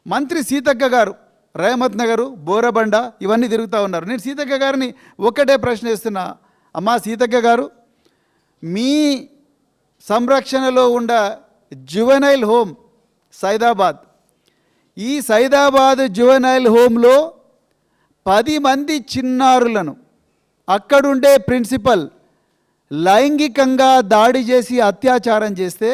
మంత్రి సీతక్క గారు రహమత్ నగరు, బోరబండ ఇవన్నీ తిరుగుతూ ఉన్నారు. నేను సీతక్క గారిని ఒక్కటే ప్రశ్న వేస్తున్నా, అమ్మా సీతక్క గారు, మీ సంరక్షణలో ఉన్న జువెనైల్ హోమ్ సైదాబాద్, ఈ సైదాబాద్ జువెనైల్ హోమ్లో 10 మంది చిన్నారులను అక్కడుండే ప్రిన్సిపల్ లైంగికంగా దాడి చేసి అత్యాచారం చేస్తే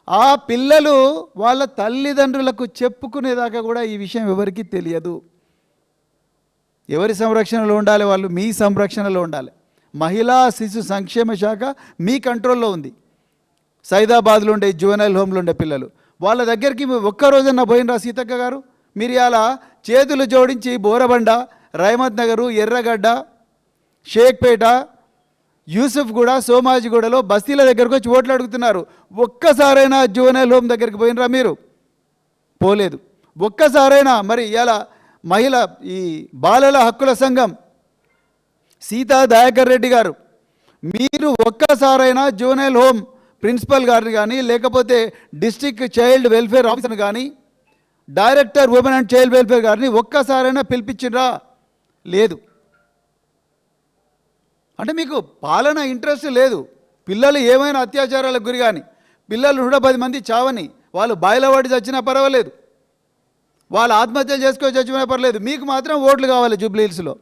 ఆ పిల్లలు వాళ్ళ తల్లిదండ్రులకు చెప్పుకునేదాకా కూడా ఈ విషయం ఎవరికీ తెలియదు. ఎవరి సంరక్షణలో ఉండాలి? వాళ్ళు మీ సంరక్షణలో ఉండాలి. మహిళా శిశు సంక్షేమ శాఖ మీ కంట్రోల్లో ఉంది. సైదాబాద్లో ఉండే జువెనైల్ హోమ్లో ఉండే పిల్లలు వాళ్ళ దగ్గరికి ఒక్కరోజన్నా పోయినరా సీతక్క గారు? మీరు ఇలా చేతులు జోడించి బోరబండ, రహమత్ నగరు, ఎర్రగడ్డ, షేక్పేట, యూసుఫ్గూడ, సోమాజిగూడలో బస్తీల దగ్గరకు వచ్చి ఓట్లు అడుగుతున్నారు. ఒక్కసారైనా జువెనైల్ హోమ్ దగ్గరికి పోయినరా మీరు? పోలేదు. ఒక్కసారైనా మరి ఇలా మహిళ ఈ బాలల హక్కుల సంఘం సీతా దయాకర్ రెడ్డి గారు, మీరు ఒక్కసారైనా జువెనైల్ హోమ్ ప్రిన్సిపల్ గారిని కానీ, లేకపోతే డిస్ట్రిక్ట్ చైల్డ్ వెల్ఫేర్ ఆఫీసర్ని కానీ, director women and child welfare గారిని ఒక్కసారైనా పిలిపించినరా? లేదు. అంటే మీకు పాలన ఇంట్రెస్ట్ లేదు. పిల్లలు ఏమైనా అత్యాచారాలకు గురి కానీ, పిల్లలు 110 మంది చావని, వాళ్ళు బాయిల పడి చచ్చినా పర్వాలేదు, వాళ్ళు ఆత్మహత్యలు చేసుకొని చచ్చిపోయినా పర్లేదు, మీకు మాత్రం ఓట్లు కావాలి జూబ్లీ హిల్స్లో.